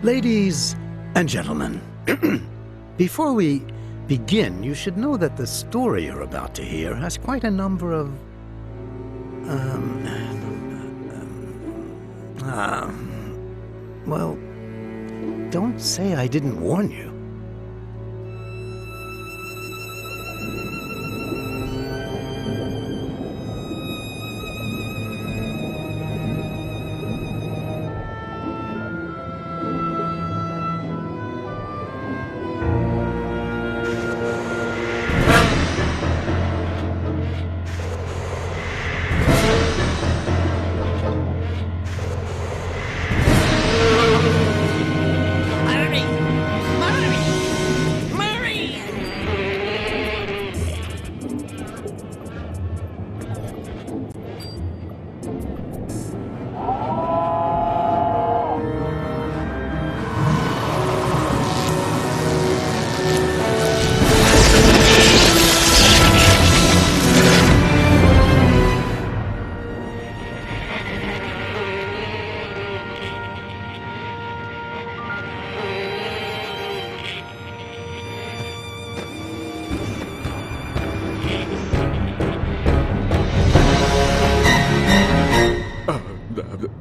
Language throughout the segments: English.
Ladies and gentlemen, before we begin, you should know that the story you're about to hear has quite a number of... well, don't say I didn't warn you.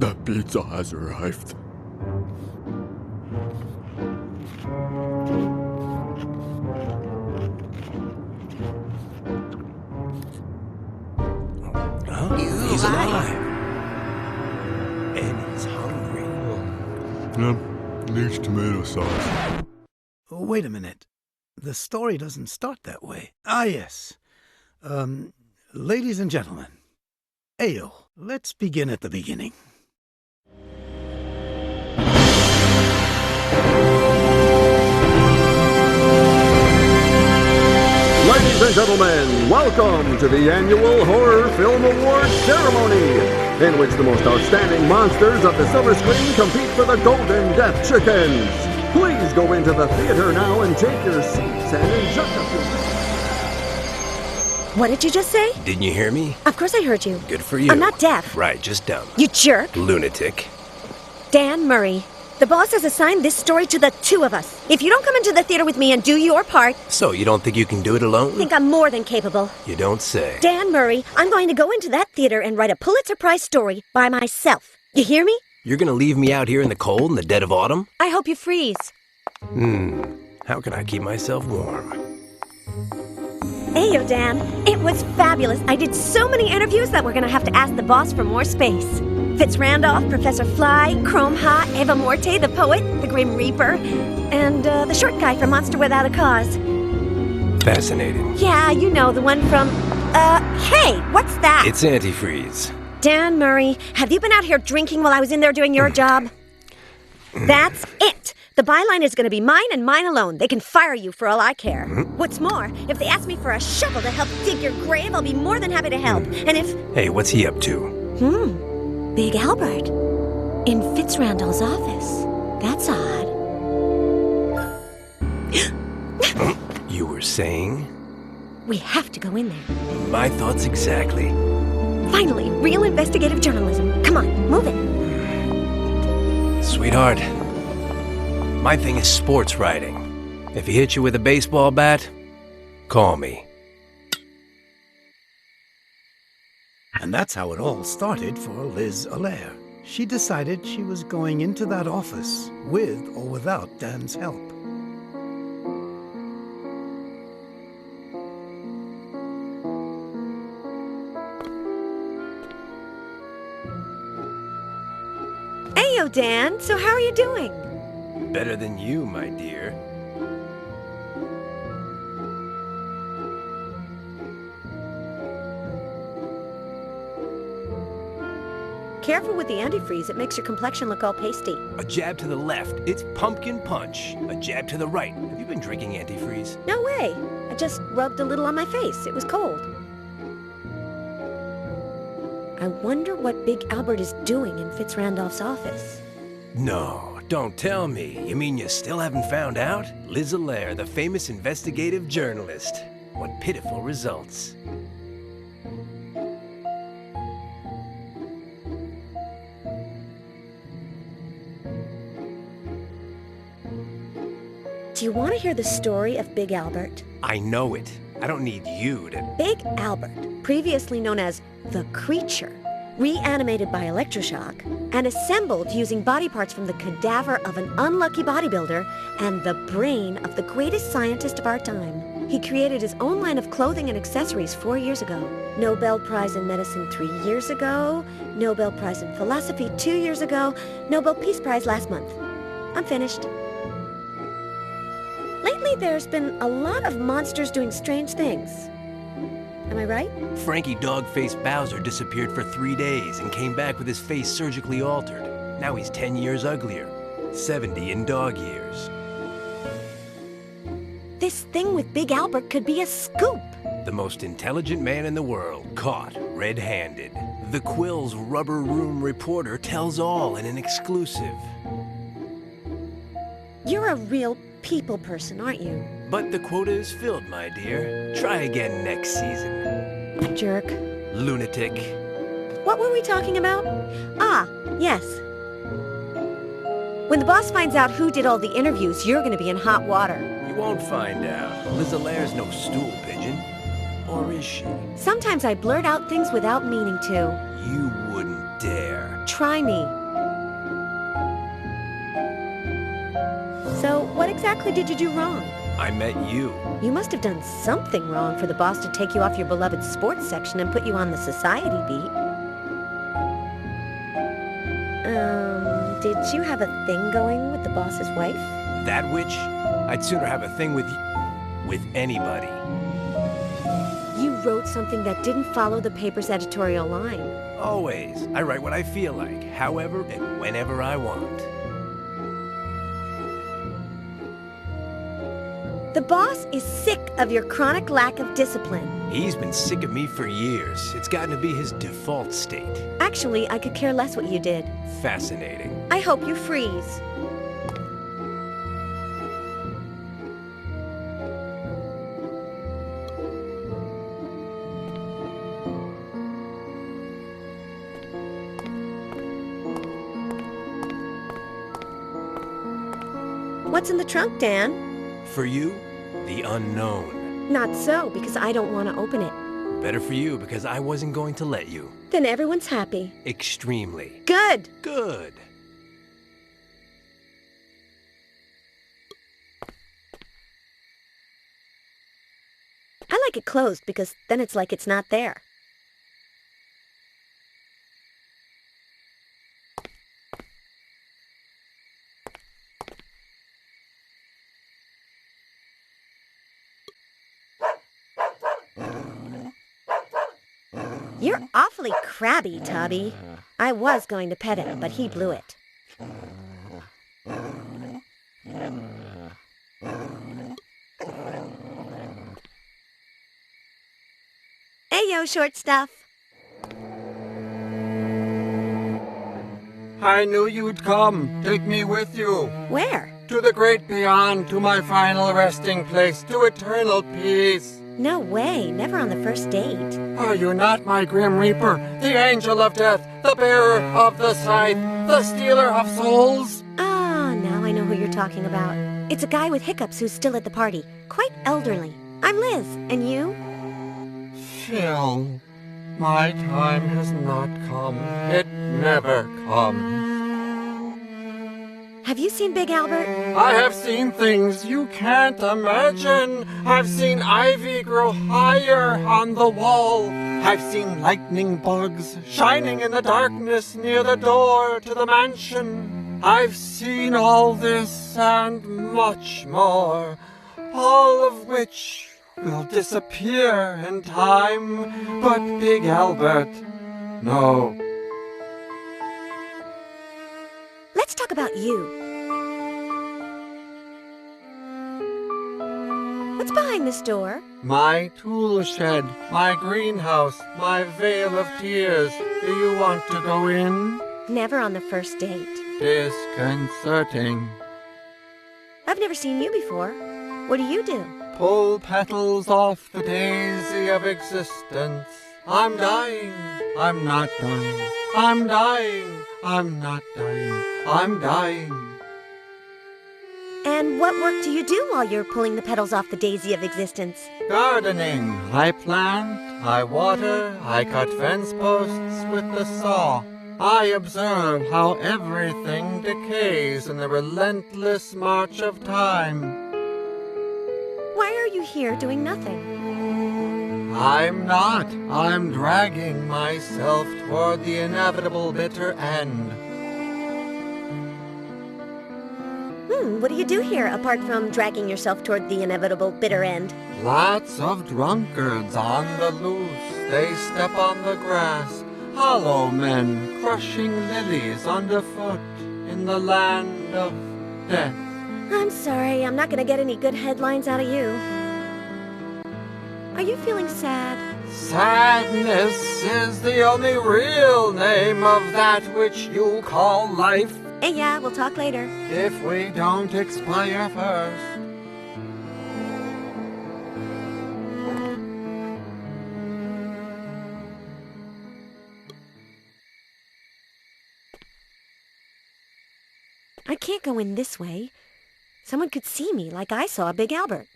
The pizza has arrived. He's alive. And he's hungry. Needs tomato sauce. Wait a minute. The story doesn't start that way. Ah, yes. Ladies and gentlemen, Ayo, let's begin at the beginning. Ladies and gentlemen, welcome to the annual Horror Film Awards ceremony, in which the most outstanding monsters of the silver screen compete for the Golden Death Chickens. Please go into the theater now and take your seats, and in just a few minutes... What did you just say? Didn't you hear me? Of course I heard you. Good for you. I'm not deaf. Right, just dumb. You jerk. Lunatic. Dan Murray. The boss has assigned this story to the two of us. If you don't come into the theater with me and do your part... So, you don't think you can do it alone? I think I'm more than capable. You don't say. Dan Murray, I'm going to go into that theater and write a Pulitzer Prize story by myself. You hear me? You're gonna leave me out here in the cold in the dead of autumn? I hope you freeze. How can I keep myself warm? Ayo, Dan. It was fabulous. I did so many interviews that we're going to have to ask the boss for more space. Fitz Randolph, Professor Fly, Chrome Ha, Eva Morte, the poet, the Grim Reaper, and the short guy from Monster Without a Cause. Fascinating. Yeah, you know, the one from... hey, what's that? It's antifreeze. Dan Murray, have you been out here drinking while I was in there doing your job? That's it. The byline is going to be mine and mine alone. They can fire you for all I care. What's more, if they ask me for a shovel to help dig your grave, I'll be more than happy to help. And if... Hey, what's he up to? Big Albert. In Fitz Randall's office. That's odd. You were saying? We have to go in there. My thoughts exactly. Finally, real investigative journalism. Come on, move it. Sweetheart, my thing is sports writing. If he hits you with a baseball bat, call me. And that's how it all started for Liz Allaire. She decided she was going into that office with or without Dan's help. Ayo, Dan. So how are you doing? Better than you, my dear. Careful with the antifreeze. It makes your complexion look all pasty. A jab to the left, it's pumpkin punch. A jab to the right. Have you been drinking antifreeze? No way. I just rubbed a little on my face. It was cold. I wonder what Big Albert is doing in Fitz Randolph's office. No, don't tell me. You mean you still haven't found out? Liz Allaire, the famous investigative journalist. What pitiful results. Do you want to hear the story of Big Albert? I know it. I don't need you to... Big Albert, previously known as the Creature, reanimated by electroshock and assembled using body parts from the cadaver of an unlucky bodybuilder and the brain of the greatest scientist of our time. He created his own line of clothing and accessories 4 years ago. Nobel Prize in Medicine 3 years ago. Nobel Prize in Philosophy 2 years ago. Nobel Peace Prize last month. I'm finished. Lately, there's been a lot of monsters doing strange things. Am I right? Frankie Dog-Faced Bowser disappeared for 3 days and came back with his face surgically altered. Now he's 10 years uglier. 70 in dog years. This thing with Big Albert could be a scoop. The most intelligent man in the world, caught red-handed. The Quill's Rubber Room reporter tells all in an exclusive. You're a real people person, aren't you? But the quota is filled, my dear. Try again next season. Jerk. Lunatic. What were we talking about? Ah, yes. When the boss finds out who did all the interviews, you're going to be in hot water. You won't find out. Liz Alair's no stool pigeon. Or is she? Sometimes I blurt out things without meaning to. You wouldn't dare. Try me. So, what exactly did you do wrong? I met you. You must have done something wrong for the boss to take you off your beloved sports section and put you on the society beat. Did you have a thing going with the boss's wife? That witch? I'd sooner have a thing with anybody. You wrote something that didn't follow the paper's editorial line. Always. I write what I feel like, however and whenever I want. The boss is sick of your chronic lack of discipline. He's been sick of me for years. It's gotten to be his default state. Actually, I could care less what you did. Fascinating. I hope you freeze. What's in the trunk, Dan? For you, the unknown. Not so, because I don't want to open it. Better for you, because I wasn't going to let you. Then everyone's happy. Extremely. Good. Good. I like it closed because then it's like it's not there. You're awfully crabby, Tubby. I was going to pet him, but he blew it. Hey, yo, short stuff. I knew you'd come. Take me with you. Where? To the great beyond, to my final resting place, to eternal peace. No way, never on the first date. Are you not my grim reaper, the angel of death, the bearer of the scythe, the stealer of souls? Ah, now I know who you're talking about. It's a guy with hiccups who's still at the party. Quite elderly. I'm Liz, and you? Phil, my time has not come. It never comes. Have you seen Big Albert? I have seen things you can't imagine. I've seen ivy grow higher on the wall. I've seen lightning bugs shining in the darkness near the door to the mansion. I've seen all this and much more, all of which will disappear in time. But Big Albert, no. Let's talk about you. What's behind this door? My tool shed, my greenhouse, my vale of tears. Do you want to go in? Never on the first date. Disconcerting. I've never seen you before. What do you do? Pull petals off the daisy of existence. I'm dying. I'm not dying. I'm dying. I'm not dying. I'm dying. And what work do you do while you're pulling the petals off the daisy of existence? Gardening. I plant, I water, I cut fence posts with the saw. I observe how everything decays in the relentless march of time. Why are you here doing nothing? I'm not. I'm dragging myself toward the inevitable bitter end. What do you do here, apart from dragging yourself toward the inevitable bitter end? Lots of drunkards on the loose. They step on the grass. Hollow men crushing lilies underfoot in the land of death. I'm sorry, I'm not gonna get any good headlines out of you. Are you feeling sad? Sadness is the only real name of that which you call life. Hey, yeah, we'll talk later. If we don't expire first. I can't go in this way. Someone could see me like I saw Big Albert.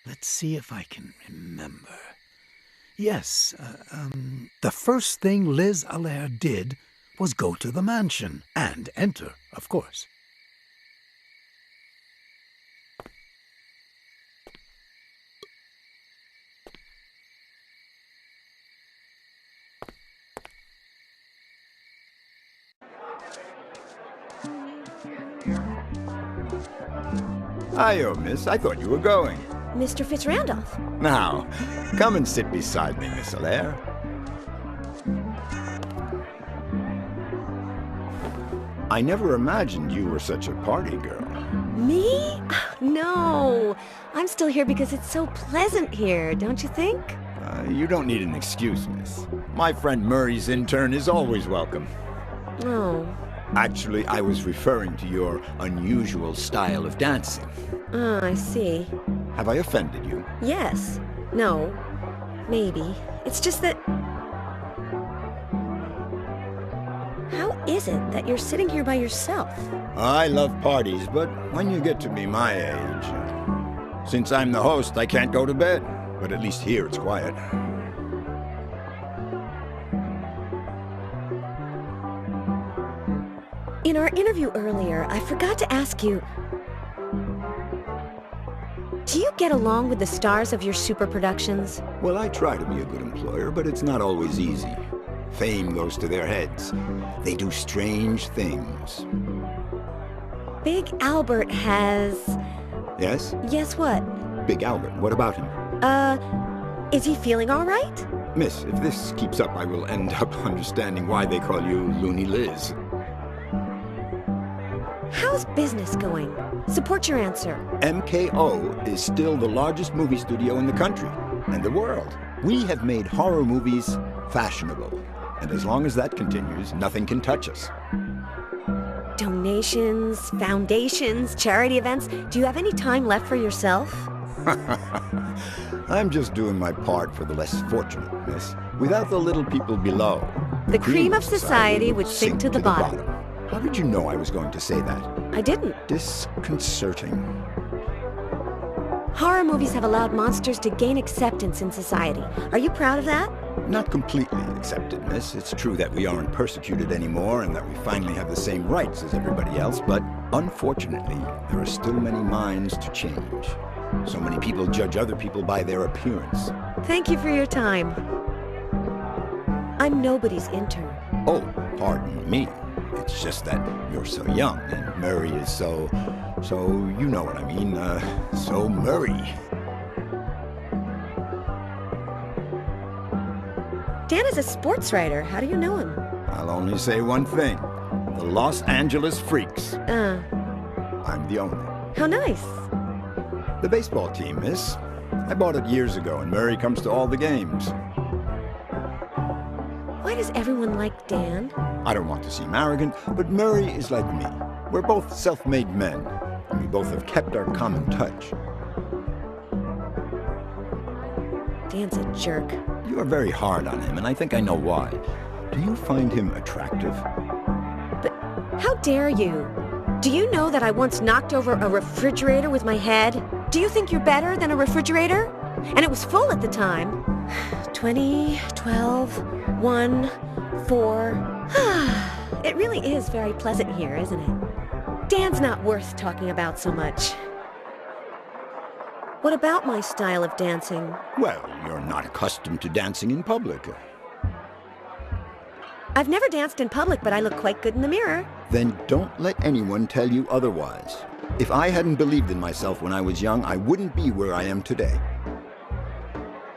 Let's see if I can remember. Yes, the first thing Liz Allaire did was go to the mansion and enter, of course. Hiyo, miss. I thought you were going. Mr. Fitzrandolph. Now, come and sit beside me, Miss Allaire. I never imagined you were such a party girl. Me? No. I'm still here because it's so pleasant here, don't you think? You don't need an excuse, miss. My friend Murray's intern is always welcome. Oh. Actually, I was referring to your unusual style of dancing. Oh, I see. Have I offended you? Yes. No. Maybe. It's just that... How is it that you're sitting here by yourself? I love parties, but when you get to be my age... Since I'm the host, I can't go to bed. But at least here it's quiet. In our interview earlier, I forgot to ask you... Do you get along with the stars of your super productions? Well, I try to be a good employer, but it's not always easy. Fame goes to their heads. They do strange things. Big Albert has... Yes? Yes, what? Big Albert, what about him? Is he feeling all right? Miss, if this keeps up, I will end up understanding why they call you Loony Liz. How's business going? Support your answer. MKO is still the largest movie studio in the country and the world. We have made horror movies fashionable. And as long as that continues, nothing can touch us. Donations, foundations, charity events. Do you have any time left for yourself? I'm just doing my part for the less fortunate, miss. Without the little people below, the cream of society would sink to the bottom. How did you know I was going to say that? I didn't. Disconcerting. Horror movies have allowed monsters to gain acceptance in society. Are you proud of that? Not completely accepted, miss. It's true that we aren't persecuted anymore and that we finally have the same rights as everybody else, but unfortunately, there are still many minds to change. So many people judge other people by their appearance. Thank you for your time. I'm nobody's intern. Oh, pardon me. It's just that you're so young, and Murray is so you know what I mean, so Murray. Dan is a sports writer. How do you know him? I'll only say one thing. The Los Angeles Freaks. I'm the owner. How nice. The baseball team, miss. I bought it years ago, and Murray comes to all the games. Why does everyone like Dan? I don't want to seem arrogant, but Murray is like me. We're both self-made men, and we both have kept our common touch. Dan's a jerk. You are very hard on him, and I think I know why. Do you find him attractive? But how dare you? Do you know that I once knocked over a refrigerator with my head? Do you think you're better than a refrigerator? And it was full at the time. 20, 12, 1, 4. It really is very pleasant here, isn't it? Dan's not worth talking about so much. What about my style of dancing? Well, you're not accustomed to dancing in public. I've never danced in public, but I look quite good in the mirror. Then don't let anyone tell you otherwise. If I hadn't believed in myself when I was young, I wouldn't be where I am today.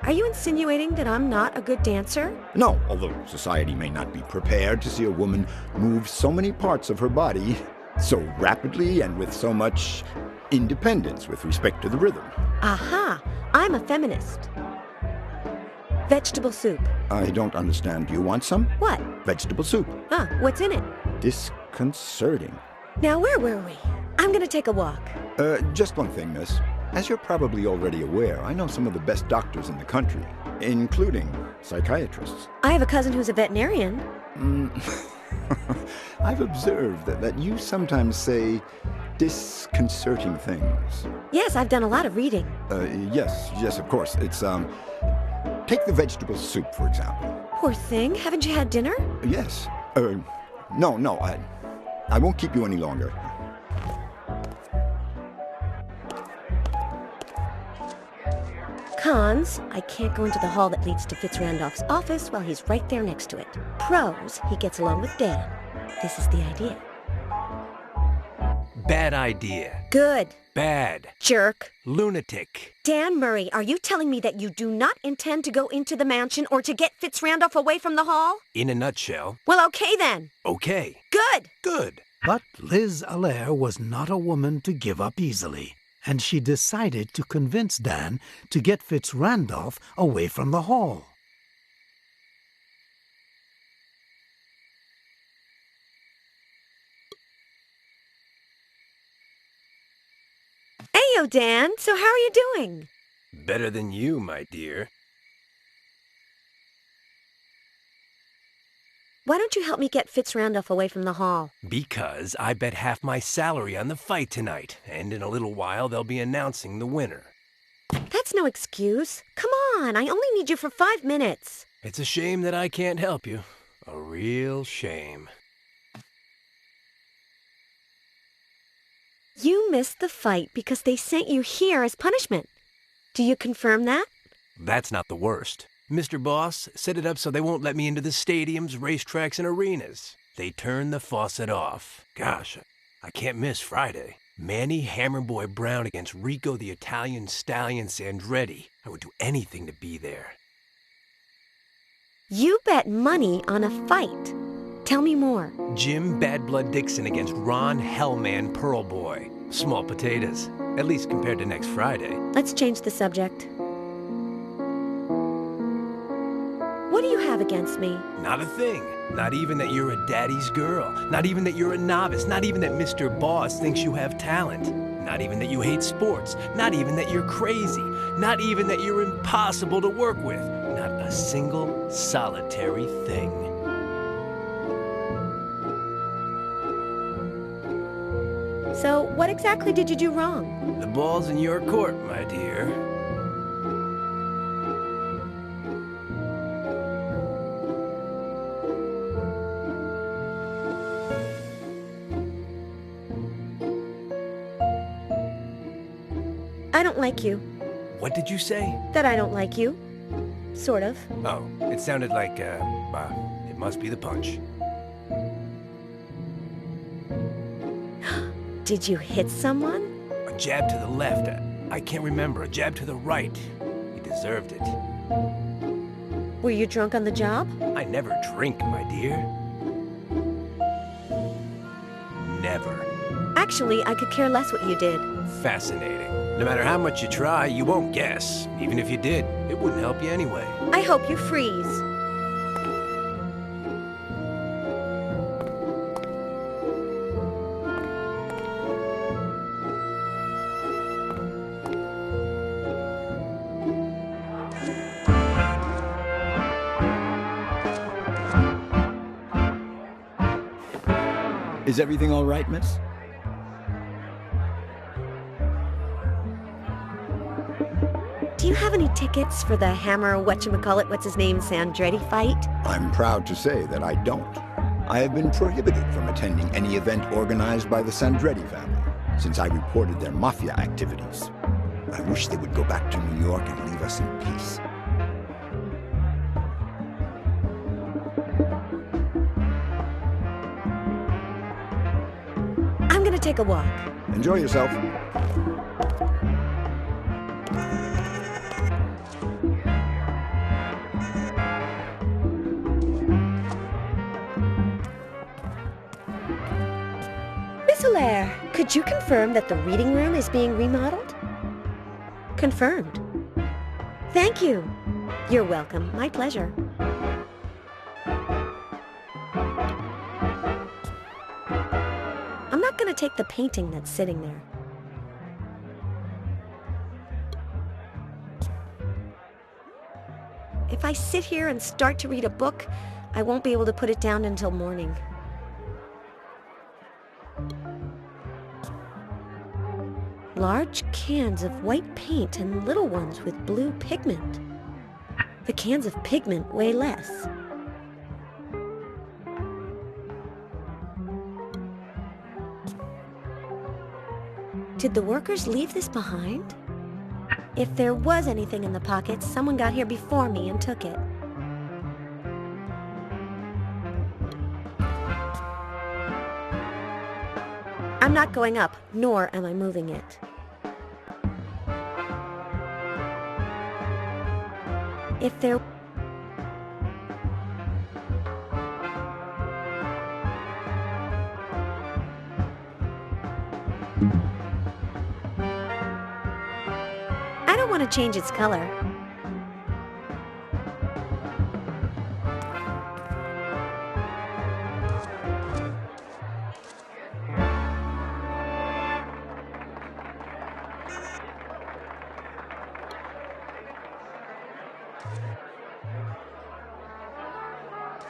Are you insinuating that I'm not a good dancer? No, although society may not be prepared to see a woman move so many parts of her body so rapidly and with so much independence with respect to the rhythm. Aha! I'm a feminist. Vegetable soup. I don't understand. Do you want some? What? Vegetable soup. Huh, what's in it? Disconcerting. Now, where were we? I'm gonna take a walk. Just one thing, miss. As you're probably already aware, I know some of the best doctors in the country, including psychiatrists. I have a cousin who's a veterinarian. I've observed that you sometimes say disconcerting things. Yes, I've done a lot of reading. Yes, of course. It's, take the vegetable soup, for example. Poor thing. Haven't you had dinner? Yes. No, I won't keep you any longer. Cons, I can't go into the hall that leads to Fitzrandolph's office while he's right there next to it. Pros, he gets along with Dan. This is the idea. Bad idea. Good. Bad. Jerk. Lunatic. Dan Murray, are you telling me that you do not intend to go into the mansion or to get Fitzrandolph away from the hall? In a nutshell. Well, okay then. Okay. Good. Good. But Liz Allaire was not a woman to give up easily, and she decided to convince Dan to get Fitzrandolph away from the hall. Heyo, Dan. So how are you doing? Better than you, my dear. Why don't you help me get Fitzrandolph away from the hall? Because I bet half my salary on the fight tonight, and in a little while they'll be announcing the winner. That's no excuse. Come on, I only need you for 5 minutes. It's a shame that I can't help you. A real shame. You missed the fight because they sent you here as punishment. Do you confirm that? That's not the worst. Mr. Boss set it up so they won't let me into the stadiums, racetracks, and arenas. They turned the faucet off. Gosh, I can't miss Friday. Manny Hammerboy Brown against Rico the Italian Stallion Sandretti. I would do anything to be there. You bet money on a fight. Tell me more. Jim Bad Blood Dixon against Ron Hellman Pearlboy. Small potatoes, at least compared to next Friday. Let's change the subject. What do you have against me? Not a thing. Not even that you're a daddy's girl. Not even that you're a novice. Not even that Mr. Boss thinks you have talent. Not even that you hate sports. Not even that you're crazy. Not even that you're impossible to work with. Not a single solitary thing. So, what exactly did you do wrong? The ball's in your court, my dear. I don't like you. What did you say? That I don't like you. Sort of. Oh, it sounded like, it must be the punch. Did you hit someone? A jab to the left. I can't remember. A jab to the right. He deserved it. Were you drunk on the job? I never drink, my dear. Never. Actually, I could care less what you did. Fascinating. No matter how much you try, you won't guess. Even if you did, it wouldn't help you anyway. I hope you freeze. Is everything all right, miss? Do you have any tickets for the Hammer what's-his-name Sandretti fight? I'm proud to say that I don't. I have been prohibited from attending any event organized by the Sandretti family since I reported their mafia activities. I wish they would go back to New York and leave us in peace. I'm gonna take a walk. Enjoy yourself. Miss Allaire, could you confirm that the reading room is being remodeled? Confirmed. Thank you. You're welcome. My pleasure. I'm not going to take the painting that's sitting there. If I sit here and start to read a book, I won't be able to put it down until morning. Large cans of white paint and little ones with blue pigment. The cans of pigment weigh less. Did the workers leave this behind? If there was anything in the pockets, someone got here before me and took it. I'm not going up, nor am I moving it. If there... I don't want to change its color.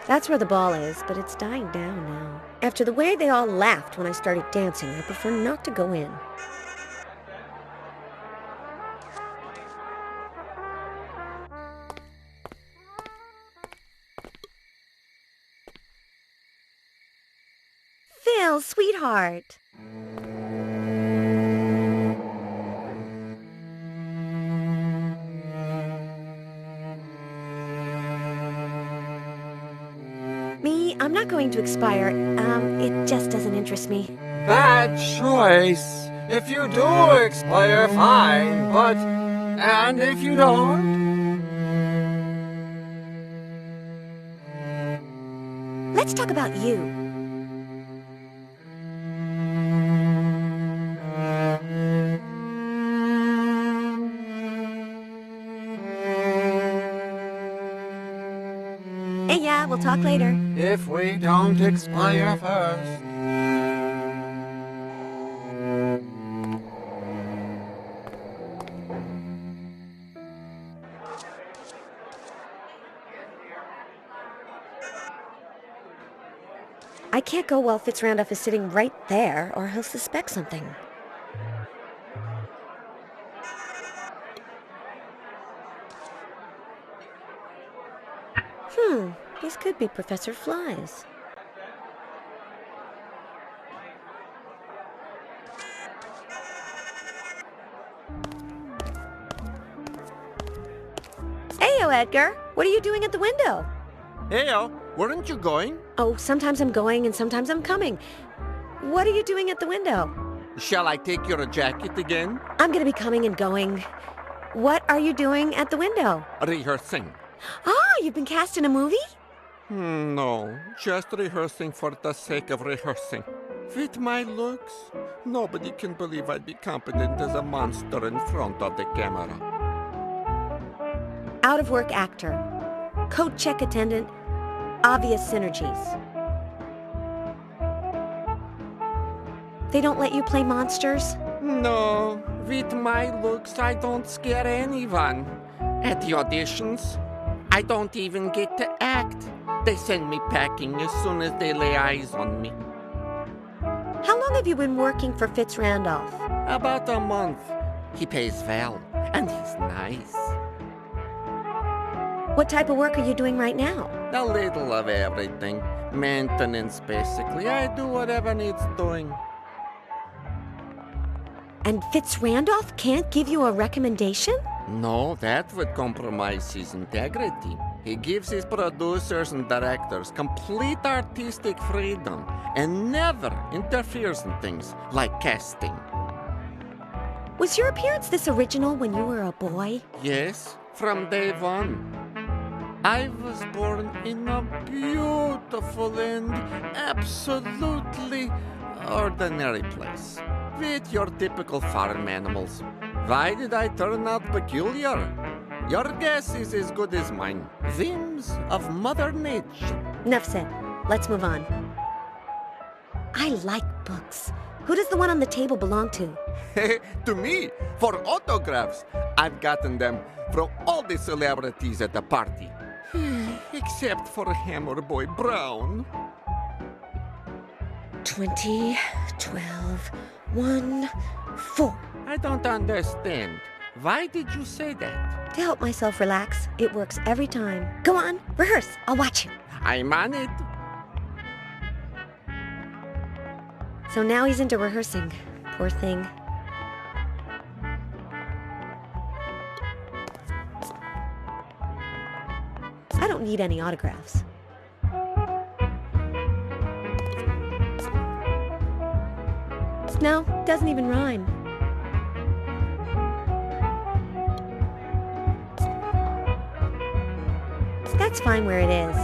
That's where the ball is, but it's dying down now. After the way they all laughed when I started dancing, I prefer not to go in. Phil, sweetheart. I'm not going to expire. It just doesn't interest me. Bad choice. If you do expire, fine, but... And if you don't? Let's talk about you. Hey, yeah, we'll talk later. If we don't expire first. I can't go while Fitzrandolph is sitting right there, or he'll suspect something. This could be Professor Flies. Heyo, Edgar. What are you doing at the window? Heyo, weren't you going? Oh, sometimes I'm going and sometimes I'm coming. What are you doing at the window? Shall I take your jacket again? I'm gonna be coming and going. What are you doing at the window? Rehearsing. Ah, you've been cast in a movie? No, just rehearsing for the sake of rehearsing. With my looks, nobody can believe I'd be competent as a monster in front of the camera. Out-of-work actor. Coat check attendant. Obvious synergies. They don't let you play monsters? No, with my looks, I don't scare anyone. At the auditions, I don't even get to act. They send me packing as soon as they lay eyes on me. How long have you been working for Fitz Randolph? About a month. He pays well, and he's nice. What type of work are you doing right now? A little of everything. Maintenance, basically. I do whatever needs doing. And Fitz Randolph can't give you a recommendation? No, that would compromise his integrity. He gives his producers and directors complete artistic freedom and never interferes in things like casting. Was your appearance this original when you were a boy? Yes, from day one. I was born in a beautiful and absolutely ordinary place, with your typical farm animals. Why did I turn out peculiar? Your guess is as good as mine. Whims of Mother Nature. Enough said. Let's move on. I like books. Who does the one on the table belong to? To me, for autographs. I've gotten them from all the celebrities at the party. Except for Hammer Boy Brown. 20, 12, 1, 4. I don't understand. Why did you say that? To help myself relax. It works every time. Go on, rehearse. I'll watch you. I'm on it. So now he's into rehearsing. Poor thing. I don't need any autographs. No, doesn't even rhyme. That's fine where it is.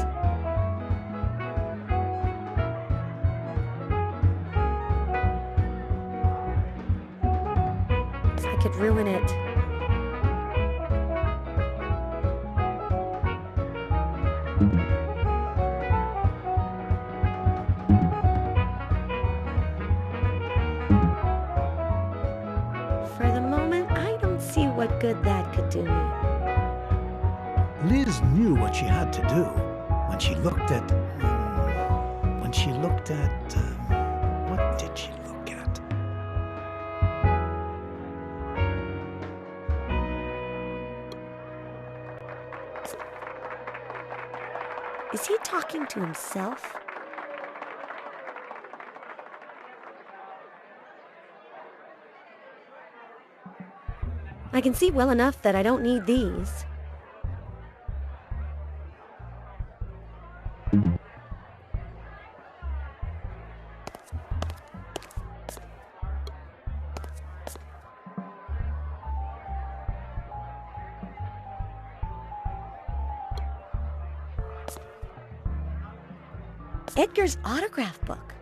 I could ruin it. For the moment, I don't see what good that could do me. Liz knew what she had to do when she looked at. What did she look at? Is he talking to himself? I can see well enough that I don't need these. Edgar's autograph book.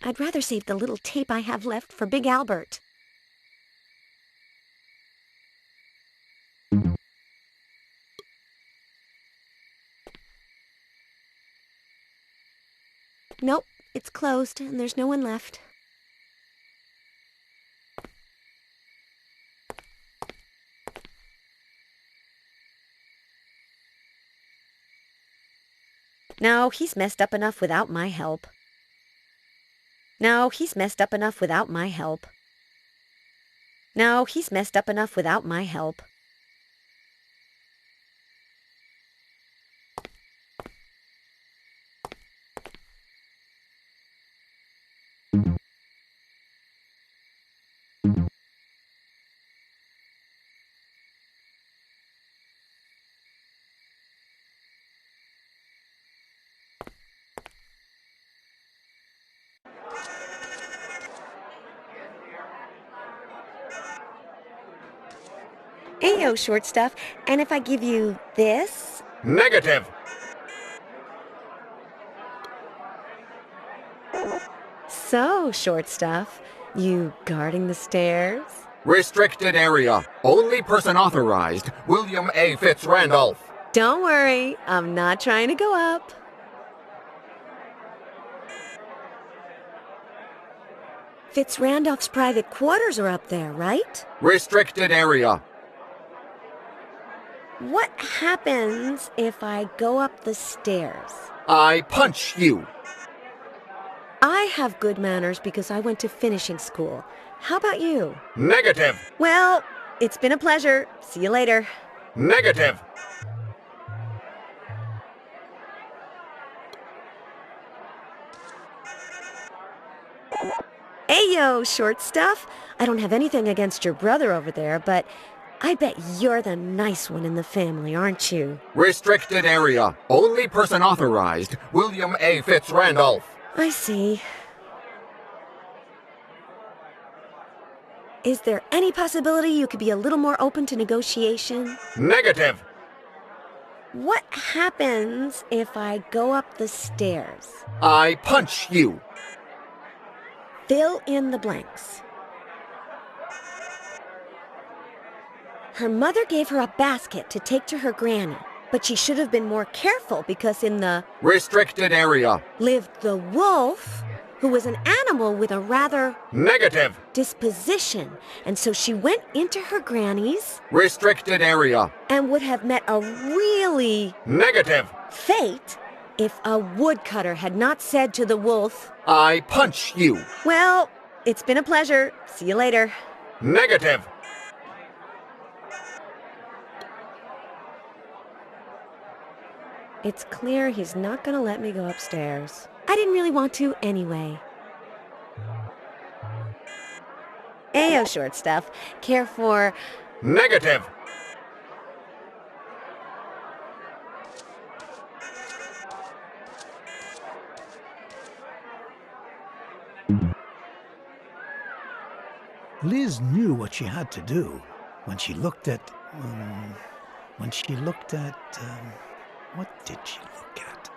I'd rather save the little tape I have left for Big Albert. Nope, it's closed and there's no one left. No, he's messed up enough without my help. No, he's messed up enough without my help. No, he's messed up enough without my help. Ayo, short stuff. And if I give you this? Negative! So, short stuff, you guarding the stairs? Restricted area. Only person authorized, William A. Fitzrandolph. Don't worry, I'm not trying to go up. Fitzrandolph's private quarters are up there, right? Restricted area. What happens if I go up the stairs? I punch you. I have good manners because I went to finishing school. How about you? Negative. Well, it's been a pleasure. See you later. Negative. Ayo, short stuff. I don't have anything against your brother over there, but I bet you're the nice one in the family, aren't you? Restricted area. Only person authorized, William A. Fitzrandolph. I see. Is there any possibility you could be a little more open to negotiation? Negative. What happens if I go up the stairs? I punch you. Fill in the blanks. Her mother gave her a basket to take to her granny, but she should have been more careful because in the Restricted area. lived the wolf, who was an animal with a rather Negative. disposition, and so she went into her granny's Restricted area. and would have met a really Negative. fate if a woodcutter had not said to the wolf, I punch you. "Well, it's been a pleasure. See you later." Negative. It's clear he's not gonna let me go upstairs. I didn't really want to anyway. Ayo, short stuff. Care for... Negative. Liz knew what she had to do when she looked at... what did she look at?